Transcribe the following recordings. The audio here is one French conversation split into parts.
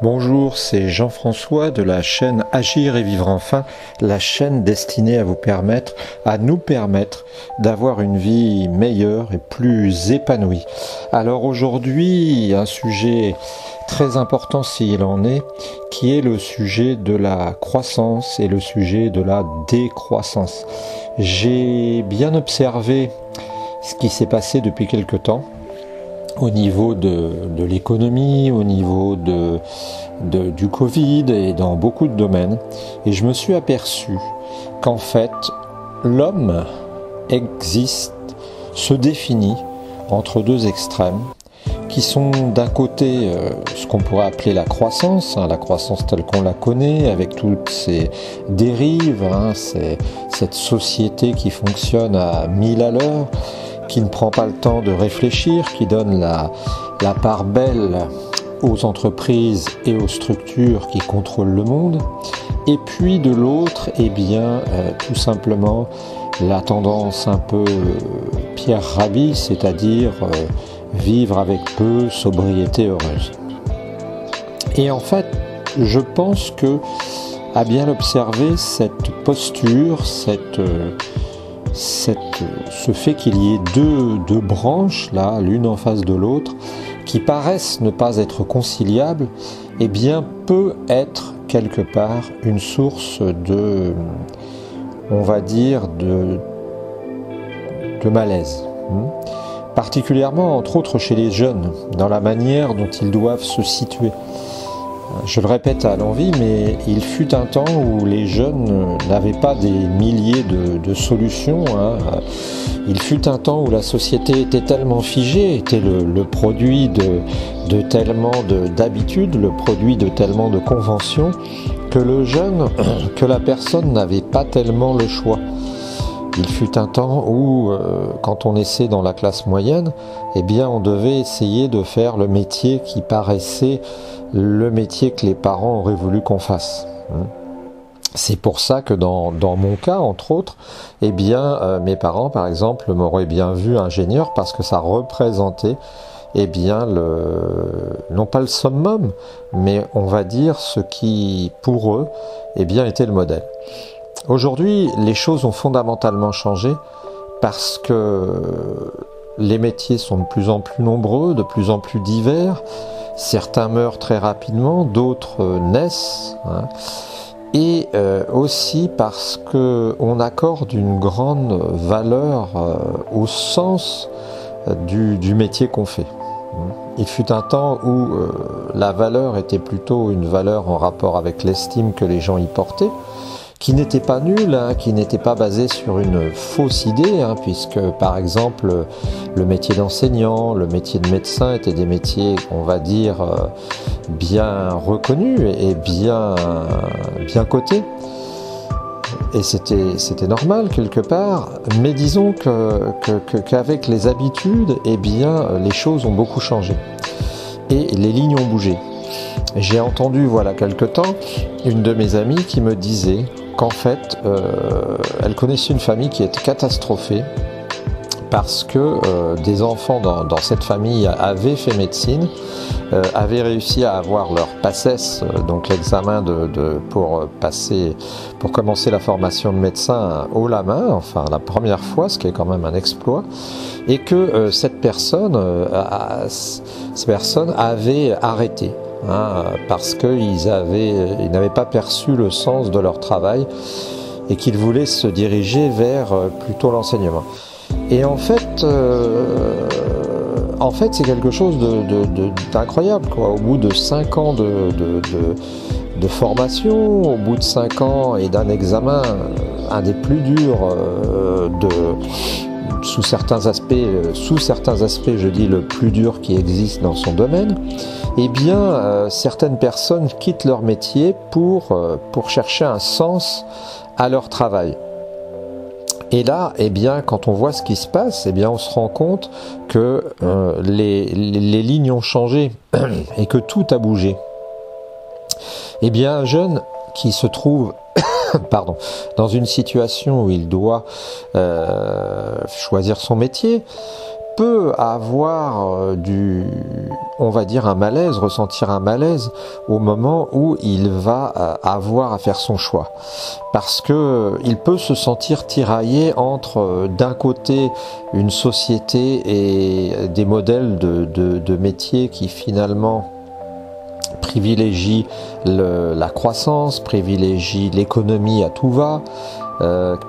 Bonjour, c'est Jean-François de la chaîne Agir et Vivre Enfin, la chaîne destinée à nous permettre d'avoir une vie meilleure et plus épanouie. Alors aujourd'hui, un sujet très important s'il en est, qui est le sujet de la croissance et le sujet de la décroissance. J'ai bien observé ce qui s'est passé depuis quelque temps au niveau de l'économie, au niveau du Covid et dans beaucoup de domaines. Et je me suis aperçu qu'en fait, l'homme existe, se définit entre deux extrêmes qui sont d'un côté ce qu'on pourrait appeler la croissance telle qu'on la connaît, avec toutes ses dérives, c'est cette société qui fonctionne à 1000 à l'heure, qui ne prend pas le temps de réfléchir, qui donne la part belle aux entreprises et aux structures qui contrôlent le monde. Et puis de l'autre, tout simplement la tendance un peu Pierre Rabhi, c'est-à-dire vivre avec peu, sobriété heureuse. Et en fait, je pense que, à bien l'observer, cette posture, ce fait qu'il y ait deux branches, là, l'une en face de l'autre, qui paraissent ne pas être conciliables, peut être quelque part une source de malaise. Particulièrement, entre autres, chez les jeunes, dans la manière dont ils doivent se situer. Je le répète à l'envi, mais il fut un temps où les jeunes n'avaient pas des milliers de solutions. Il fut un temps où la société était tellement figée, était le produit de tellement d'habitudes, le produit de tellement de conventions, que la personne n'avait pas tellement le choix. Il fut un temps où, quand on naissait dans la classe moyenne, on devait essayer de faire le métier qui paraissait le métier que les parents auraient voulu qu'on fasse. C'est pour ça que dans mon cas, entre autres, mes parents, par exemple, m'auraient bien vu ingénieur parce que ça représentait, non pas le summum, mais on va dire ce qui, pour eux, était le modèle. Aujourd'hui, les choses ont fondamentalement changé parce que les métiers sont de plus en plus nombreux, de plus en plus divers. Certains meurent très rapidement, d'autres naissent. Et aussi parce qu'on accorde une grande valeur au sens du métier qu'on fait. Il fut un temps où la valeur était plutôt une valeur en rapport avec l'estime que les gens y portaient, qui n'était pas nul, qui n'était pas basé sur une fausse idée, puisque par exemple le métier d'enseignant, le métier de médecin étaient des métiers, on va dire, bien reconnus et bien cotés. Et c'était normal quelque part, mais disons qu'avec les habitudes, les choses ont beaucoup changé et les lignes ont bougé. J'ai entendu, voilà quelque temps, une de mes amies qui me disait qu'en fait, elle connaissait une famille qui était catastrophée parce que des enfants dans cette famille avaient fait médecine, avaient réussi à avoir leur PACES, donc l'examen pour commencer la formation de médecin haut la main, la première fois, ce qui est quand même un exploit, et que ces personnes avaient arrêté. Parce qu'ils n'avaient pas perçu le sens de leur travail et qu'ils voulaient se diriger vers plutôt l'enseignement. Et en fait, c'est quelque chose d'incroyable, quoi. Au bout de 5 ans de formation, au bout de 5 ans et d'un examen, un des plus durs sous certains aspects, je dis le plus dur qui existe dans son domaine, certaines personnes quittent leur métier pour chercher un sens à leur travail. Et là, quand on voit ce qui se passe, on se rend compte que les lignes ont changé et que tout a bougé. Un jeune qui se trouve dans une situation où il doit choisir son métier, peut avoir on va dire un malaise, ressentir un malaise au moment où il va avoir à faire son choix. Parce que il peut se sentir tiraillé entre d'un côté une société et des modèles de métiers qui finalement privilégient la croissance, privilégient l'économie à tout va,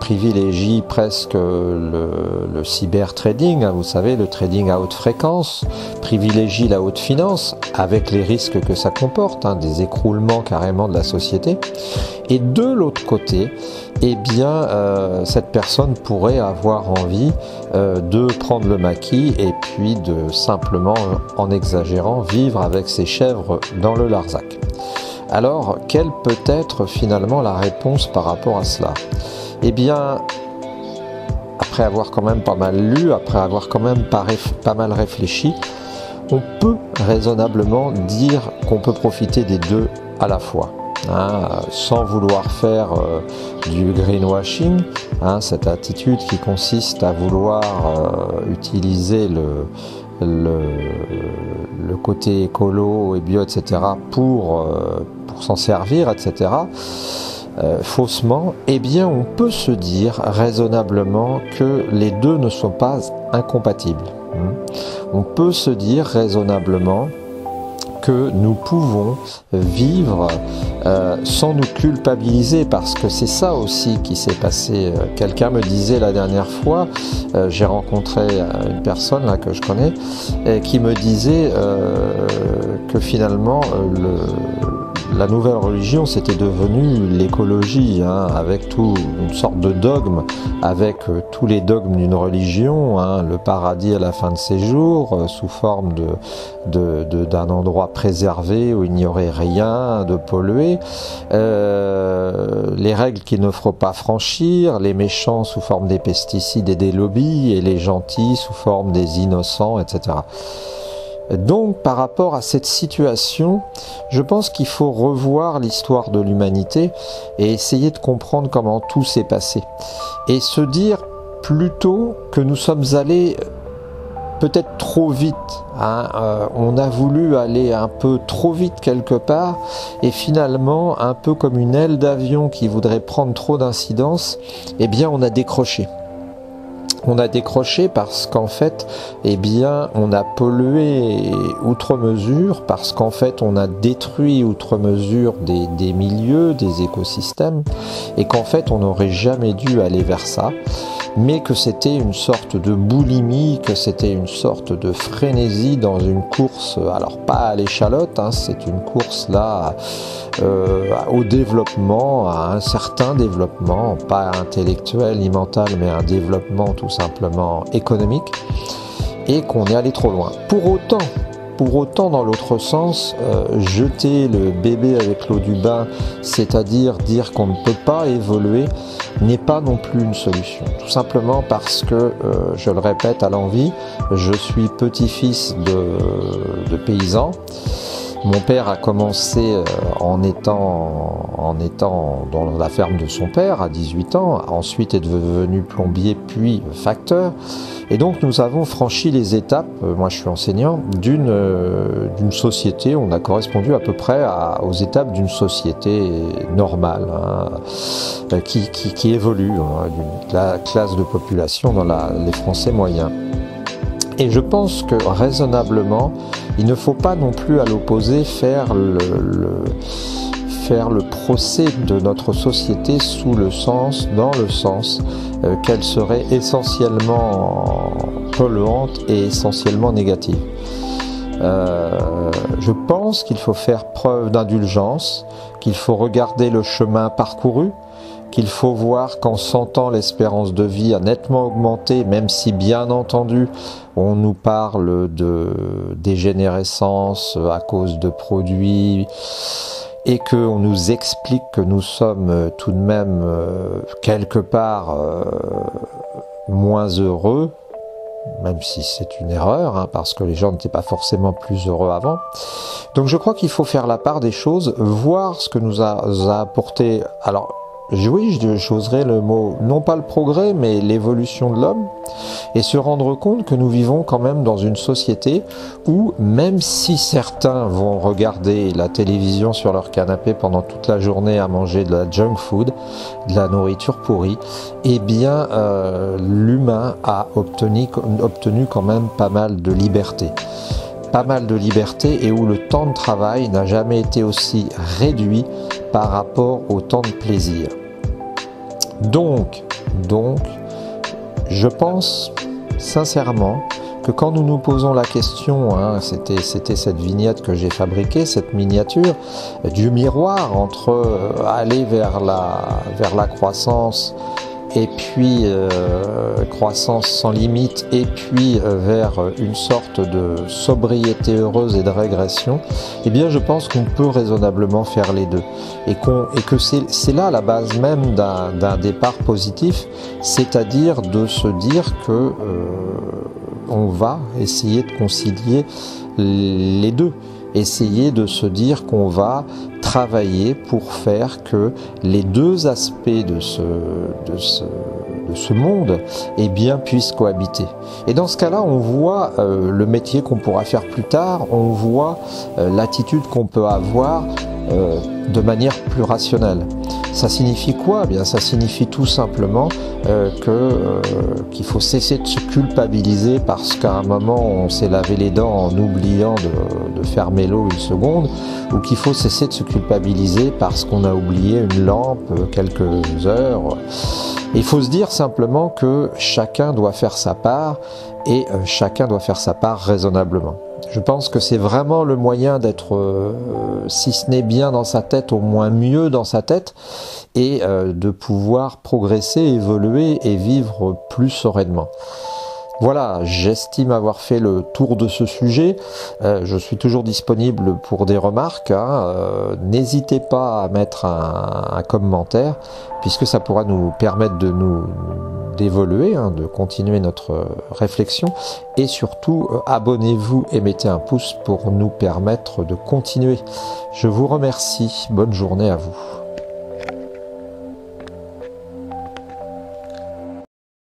privilégie presque le cyber-trading, hein, vous savez, le trading à haute fréquence, privilégie la haute finance, avec les risques que ça comporte, hein, des écroulements carrément de la société. Et de l'autre côté, eh bien, cette personne pourrait avoir envie de prendre le maquis et puis de simplement, en exagérant, vivre avec ses chèvres dans le Larzac. Alors, quelle peut être finalement la réponse par rapport à cela? Eh bien, après avoir quand même pas mal lu, après avoir quand même pas mal réfléchi, on peut raisonnablement dire qu'on peut profiter des deux à la fois. Hein, sans vouloir faire du greenwashing, hein, cette attitude qui consiste à vouloir utiliser le côté écolo et bio, etc. pour s'en servir, etc. Faussement, eh bien on peut se dire raisonnablement que les deux ne sont pas incompatibles. On peut se dire raisonnablement que nous pouvons vivre sans nous culpabiliser, parce que c'est ça aussi qui s'est passé. Quelqu'un me disait la dernière fois, j'ai rencontré une personne là que je connais, qui me disait que finalement la nouvelle religion c'était devenu l'écologie, hein, avec une sorte de dogme, avec tous les dogmes d'une religion, hein, le paradis à la fin de ses jours, sous forme d'un endroit préservé où il n'y aurait rien de pollué, les règles qu'il ne faut pas franchir, les méchants sous forme des pesticides et des lobbies, et les gentils sous forme des innocents, etc. Donc, par rapport à cette situation, je pense qu'il faut revoir l'histoire de l'humanité et essayer de comprendre comment tout s'est passé. Et se dire plutôt que nous sommes allés peut-être trop vite, hein, on a voulu aller un peu trop vite quelque part, et finalement, un peu comme une aile d'avion qui voudrait prendre trop d'incidence, eh bien on a décroché. On a décroché parce qu'en fait, eh bien, on a pollué outre mesure, parce qu'en fait, on a détruit outre mesure des milieux, des écosystèmes, et qu'en fait, on n'aurait jamais dû aller vers ça, mais que c'était une sorte de boulimie, que c'était une sorte de frénésie dans une course, alors pas à l'échalote, hein, c'est une course là au développement, à un certain développement, pas intellectuel ni mental, mais un développement tout simplement économique, et qu'on est allé trop loin. Pour autant, dans l'autre sens, jeter le bébé avec l'eau du bain, c'est-à-dire dire qu'on ne peut pas évoluer, n'est pas non plus une solution. Tout simplement parce que, je le répète à l'envi, je suis petit-fils de paysans. Mon père a commencé en étant dans la ferme de son père à 18 ans, ensuite est devenu plombier puis facteur. Et donc nous avons franchi les étapes, moi je suis enseignant, d'une société, on a correspondu à peu près aux étapes d'une société normale, hein, qui évolue, hein, d'une classe de population dans les Français moyens. Et je pense que raisonnablement, il ne faut pas non plus à l'opposé faire le procès de notre société dans le sens qu'elle serait essentiellement polluante et essentiellement négative. Je pense qu'il faut faire preuve d'indulgence, qu'il faut regarder le chemin parcouru, qu'il faut voir qu'en 100 ans, l'espérance de vie a nettement augmenté, même si bien entendu, on nous parle de dégénérescence à cause de produits, et qu'on nous explique que nous sommes tout de même quelque part moins heureux, même si c'est une erreur, hein, parce que les gens n'étaient pas forcément plus heureux avant. Donc je crois qu'il faut faire la part des choses, voir ce que nous a apporté. Alors, oui, j'oserais le mot, non pas le progrès, mais l'évolution de l'homme, et se rendre compte que nous vivons quand même dans une société où, même si certains vont regarder la télévision sur leur canapé pendant toute la journée à manger de la junk food, de la nourriture pourrie, eh bien, l'humain a obtenu quand même pas mal de liberté. Pas mal de liberté, et où le temps de travail n'a jamais été aussi réduit par rapport au temps de plaisir. Donc, je pense sincèrement que quand nous nous posons la question, c'était cette vignette que j'ai fabriquée, cette miniature du miroir entre aller vers la croissance, et puis croissance sans limite, et puis vers une sorte de sobriété heureuse et de régression, eh bien je pense qu'on peut raisonnablement faire les deux, et que c'est là la base même d'un départ positif, c'est-à-dire de se dire que on va essayer de concilier les deux. Essayer de se dire qu'on va travailler pour faire que les deux aspects de ce monde eh bien, puissent cohabiter. Et dans ce cas-là, on voit le métier qu'on pourra faire plus tard, on voit l'attitude qu'on peut avoir de manière plus rationnelle. Ça signifie quoi ? Eh bien, ça signifie tout simplement qu'il faut cesser de se culpabiliser parce qu'à un moment on s'est lavé les dents en oubliant de fermer l'eau une seconde, ou qu'il faut cesser de se culpabiliser parce qu'on a oublié une lampe quelques heures. Il faut se dire simplement que chacun doit faire sa part, et chacun doit faire sa part raisonnablement. Je pense que c'est vraiment le moyen d'être, si ce n'est bien dans sa tête, au moins mieux dans sa tête, et de pouvoir progresser, évoluer et vivre plus sereinement. Voilà, j'estime avoir fait le tour de ce sujet. Je suis toujours disponible pour des remarques. N'hésitez pas à mettre un commentaire, puisque ça pourra nous permettre d'évoluer, de continuer notre réflexion. Et surtout, abonnez-vous et mettez un pouce pour nous permettre de continuer. Je vous remercie. Bonne journée à vous.